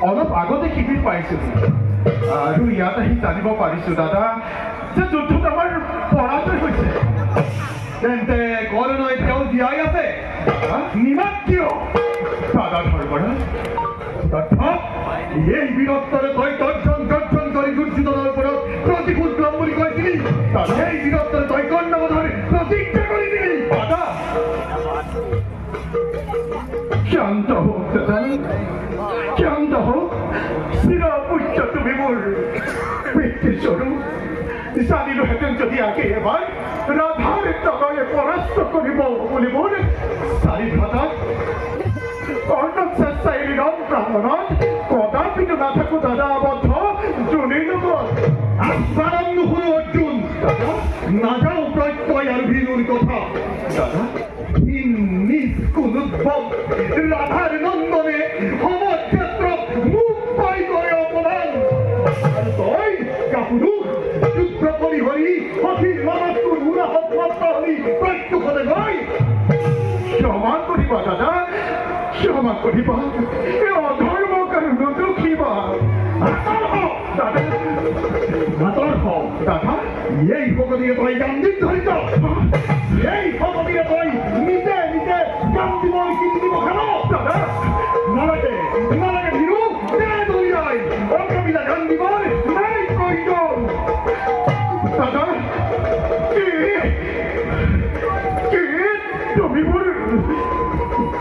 অলপ আগতে শিবিৰ পাইছিলোঁ আৰু ইয়াত আহি জানিব পাৰিছোঁ দাদা যে যুদ্ধত আমাৰ পৰাজয় হৈছে। তেন্তে কৰ্ণ এতিয়াও জীয়াই আছে? নিমাত কিয় দাদা ধৰ্মৰাজ? এই বীৰত্বৰে তই গৰ্জন কৰি দুৰ্যোধনৰ ওপৰত প্ৰতিশোধ ল'ম বুলি কৈছিলি। এই বীৰত্বৰে তই কৰ্ণবধৰ প্ৰতিজ্ঞা কৰিছিলি। দাদা শান্ত হোক দাদা, শান্ত হোক। চিৰপূজ্য তুমি মোৰ পিতৃস্বৰূপ। জানিলোহেঁতেন যদি আগে এবাৰ ৰাধাৰ তগৰে পৰাস্ত কৰিব বুলি মোৰ চাৰি ভ্ৰাতাক কৰ্ণক চেষ্টাই নিৰম প্ৰাণত কদাপিতো নাথাকো দাদা আবদ্ধ জুনিৰ লগত। আস্বাদন নুশুনো অৰ্জুন। দাদা নাযাওঁ প্ৰত্যয় আৰু ভীৰুৰ কথা। দাদা নিজ কুলোদ্ভৱ ৰাধাৰ নন্দনে সমক্ষেত্ৰত মুখ পাই কৰে অপমান। আৰু তই কাপুৰুষ যুদ্ধ পৰিহৰি সখীৰ মনত তোৰ উৰাহত মাত্ৰ হলি প্ৰত্যুষতে গৈ ক্ষমা কৰিবা দাদা, ক্ষমা কৰিবা। এই অধৰ্মক আৰু নদুখিবা। আঁতৰ হওক দাদা, আঁতৰ হওক দাদা। এই ভগৱতীয়ে তই গান্ধীক ধৰিছ। এই ভগৱতীয়ে তই নিজে নিজে গান্ধী মই কিনি দিব খাব। দাদা নালাগে নালাগে ভীৰু, দলিয়াই অংশবিলা গান্ধী মই নাই প্ৰয়োজন। দাদা কি তুমি মোৰ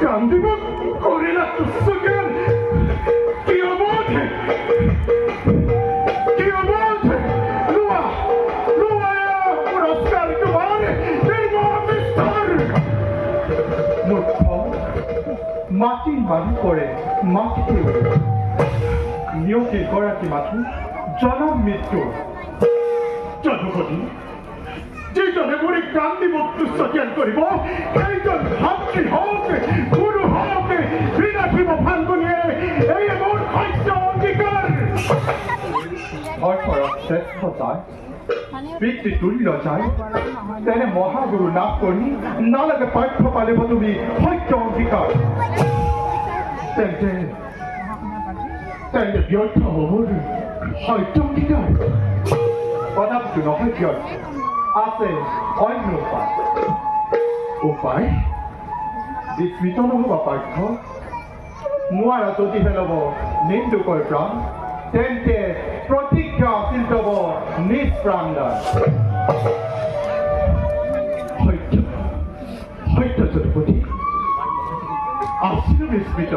গান্ধী মোক কৰিলা তুচ্ছ জ্ঞান? কি অবোধ, কি অবোধ। লোৱা লোৱা পুৰস্কাৰ তোমাৰ নিৰ্মল। মূৰ্খ মাটিৰ মানুহ কৰে মাটিতে নিয়তিৰ গৰাকী মানুহ জনম মৃত্যু। যদুপতি যিজনে মোৰ গান্ধী মোক তুচ্ছ জ্ঞান কৰিব সেইজন ভাতৃ হওক গুৰু হওক বিনাশিব ফাল্গুনিয়ে এই মোৰ সত্য অংগীকাৰ। ধৰ্মৰ শ্ৰেষ্ঠ যায় পিতৃ তুল্য যায় তেনে মহাগুৰু লাভ কৰি নালাগে পাঠ্য পালিব তুমি সত্য অংগীকাৰ। তেন্তে তেন্তে ব্যৰ্থ হ'ব সত্য অংগীকাৰ। কথাটো নহয় ব্যৰ্থ, আছে অন্য উপায়। উপায় বিস্মিত নহ'বা পাৰ্থ। নোৱাৰা যদিহে ল'ব নিন্দুকৰ প্ৰাণ, তেন্তে প্ৰতিজ্ঞা আছিল তব নিজ প্ৰাণদান। সত্য সত্য যদুপতি আছিল বিস্মিত।